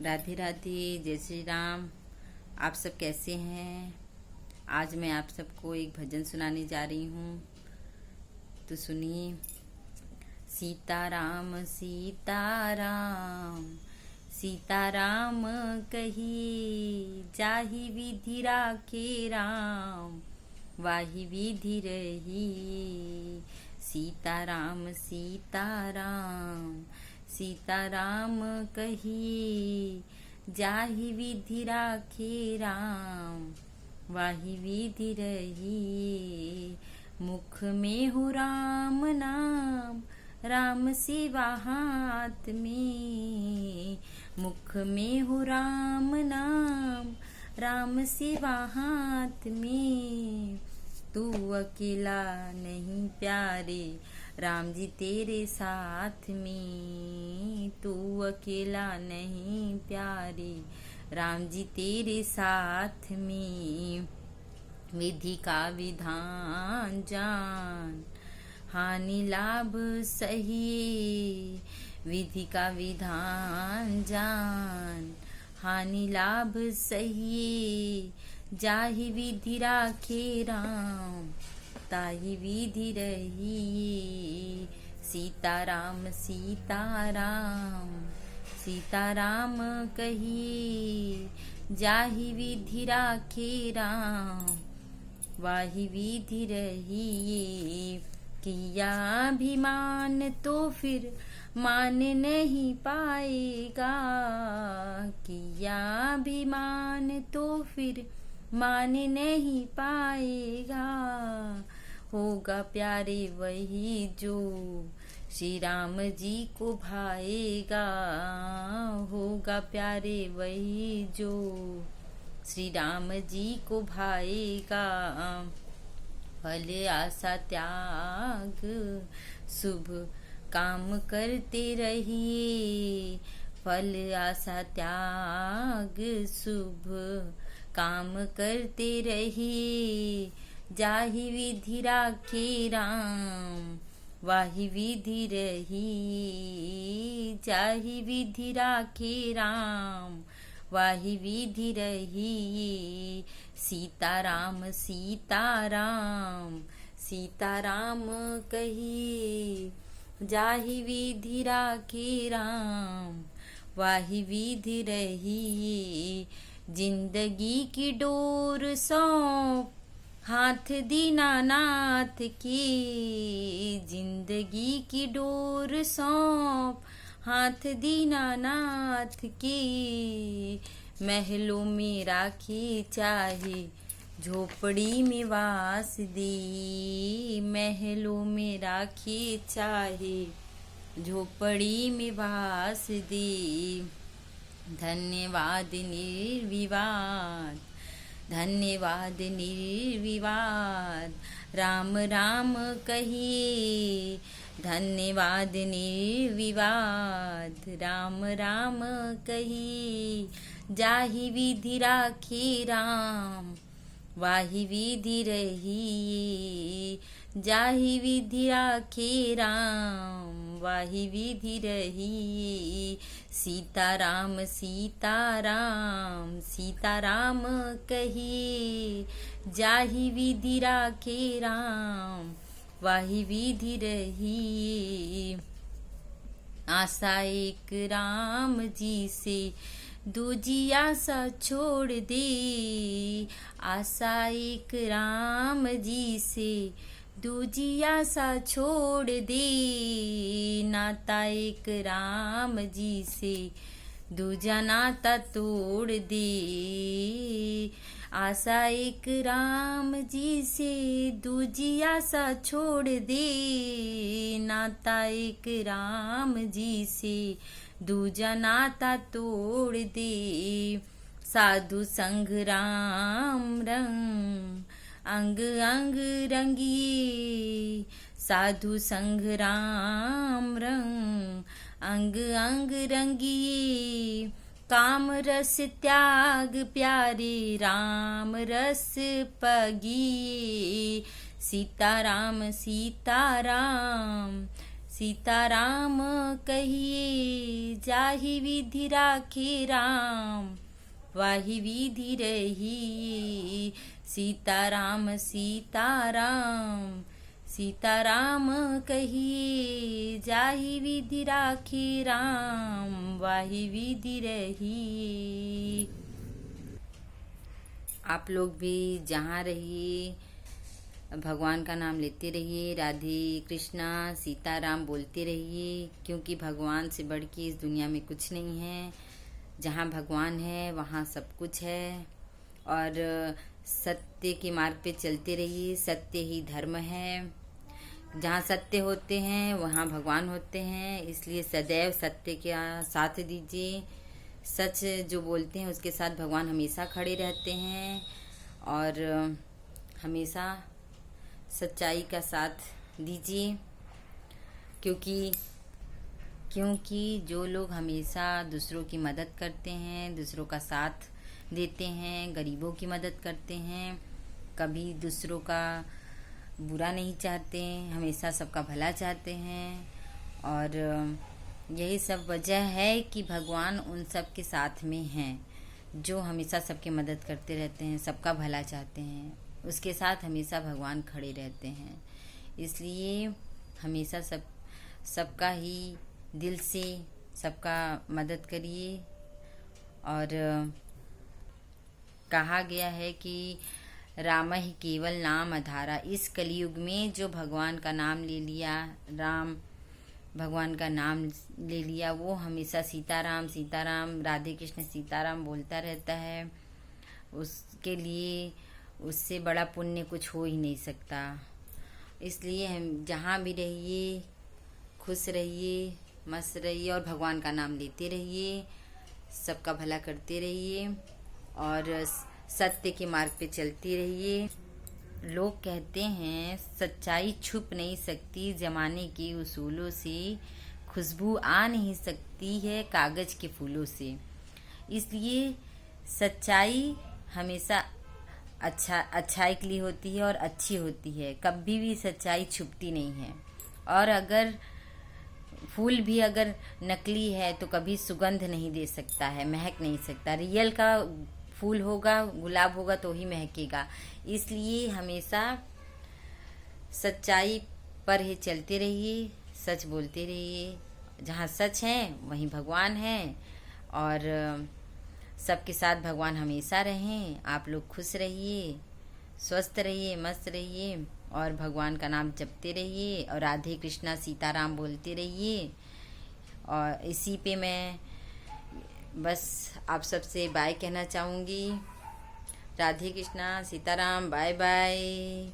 राधे राधे, जय श्री राम। आप सब कैसे हैं? आज मैं आप सबको एक भजन सुनाने जा रही हूँ, तो सुनिए। सीताराम सीताराम सीताराम कही, जाहि विधि राखे राम, वाहि विधि रही। सीताराम सीताराम सीताराम कही, जाहि विधि राखे राम, वाहि विधि रही। मुख में हो राम नाम, राम सेवा हाथ में। मुख में हो राम नाम, राम सेवा हाथ में। तू अकेला नहीं प्यारे, राम जी तेरे साथ में। तू अकेला नहीं प्यारे, राम जी तेरे साथ में। विधि का विधान जान, हानि लाभ सही। विधि का विधान जान, हानि लाभ सही। जाहि विधि राखे राम, ताहि विधि रही। सीताराम सीताराम सीताराम कही, जाहि विधि राखे राम, वाहि विधि रही। किया अभिमान तो फिर मान नहीं पाएगा। किया अभिमान तो फिर मान नहीं पाएगा। होगा प्यारे वही जो श्री राम जी को भाएगा। होगा प्यारे वही जो श्री राम जी को भाएगा। फल आशा त्याग, शुभ काम करते रहिए। फल आशा त्याग, शुभ काम करते रहिए। जाहि विधि राखे राम, वाहि विधि रही। जाहि विधि राखे राम, वाहि विधि रही। सीताराम सीताराम सीताराम कही, जाहि विधि राखे राम, वाहि विधि रही। जिंदगी की डोर सौंप हाथ दीनानाथ की। जिंदगी की डोर सौंप हाथ दीनानाथ की। महलों में राखी चाहे, झोपड़ी में वास दी। महलों में राखी चाहे, झोपड़ी में वास दी। धन्यवाद निर्विवाद, धन्यवाद निर्विवाद। राम राम कहिए, धन्यवाद निर्विवाद। राम राम कहिए, जाहि विधि राखे राम, वाहि विधि रही। जाहि विधि राखे राम, वाहि विधि रही। सीताराम सीताराम सीताराम कही, जाहि विधि राखे राम, वाहि विधि रही। आशा एक राम जी से, दूजी आशा छोड़ दे। आशा एक राम जी से, दूजी आशा छोड़ दे। नाता एक राम जी से, दूजा नाता तोड़ दे। आशा एक राम जी से, दूजी आशा छोड़ दे। नाता एक राम जी से, दूजा नाता तोड़ दे। साधु संग राम रंग, अंग अंग रंगिए। साधु संग राम रंग, अंग अंग रंगिए। काम रस त्याग प्यारे, राम रस पगिए। सीताराम सीताराम सीताराम कहिए जाहि विधि राखे राम, वाहि विधि रही। सीताराम सीताराम सीताराम कहिए जाहि विधि राखे राम, वाहि विधि रही। आप लोग भी जहाँ रहिए भगवान का नाम लेते रहिए, राधे कृष्णा सीताराम बोलते रहिए, क्योंकि भगवान से बढ़ के इस दुनिया में कुछ नहीं है। जहाँ भगवान है वहाँ सब कुछ है। और सत्य के मार्ग पे चलते रहिए, सत्य ही धर्म है। जहाँ सत्य होते हैं वहाँ भगवान होते हैं, इसलिए सदैव सत्य का साथ दीजिए। सच जो बोलते हैं उसके साथ भगवान हमेशा खड़े रहते हैं, और हमेशा सच्चाई का साथ दीजिए। क्योंकि जो लोग हमेशा दूसरों की मदद करते हैं, दूसरों का साथ देते हैं, गरीबों की मदद करते हैं, कभी दूसरों का बुरा नहीं चाहते, हमेशा सबका भला चाहते हैं। और यही सब वजह है कि भगवान उन सब के साथ में हैं, जो हमेशा सबकी मदद करते रहते हैं, सबका भला चाहते हैं। उसके साथ हमेशा भगवान खड़े रहते हैं। इसलिए हमेशा सबका ही दिल से सबका मदद करिए। और कहा गया है कि राम ही केवल नाम आधारा। इस कलयुग में जो भगवान का नाम ले लिया, राम भगवान का नाम ले लिया, वो हमेशा सीताराम सीताराम राधे कृष्ण सीताराम बोलता रहता है। उसके लिए उससे बड़ा पुण्य कुछ हो ही नहीं सकता। इसलिए हम जहाँ भी रहिए खुश रहिए, मस्त रहिए, और भगवान का नाम लेते रहिए, सबका भला करते रहिए, और सत्य के मार्ग पे चलते रहिए। लोग कहते हैं सच्चाई छुप नहीं सकती जमाने के उसूलों से, खुशबू आ नहीं सकती है कागज के फूलों से। इसलिए सच्चाई हमेशा अच्छाई के लिए होती है और अच्छी होती है, कभी भी सच्चाई छुपती नहीं है। और अगर फूल भी अगर नकली है तो कभी सुगंध नहीं दे सकता है, महक नहीं सकता। रियल का फूल होगा, गुलाब होगा तो ही महकेगा। इसलिए हमेशा सच्चाई पर ही चलते रहिए, सच बोलते रहिए। जहाँ सच है वहीं भगवान है, और सबके साथ भगवान हमेशा रहें। आप लोग खुश रहिए, स्वस्थ रहिए, मस्त रहिए, और भगवान का नाम जपते रहिए, और राधे कृष्णा सीताराम बोलते रहिए। और इसी पे मैं बस आप सबसे बाय कहना चाहूँगी। Radhe Krishna Sitaram, bye bye.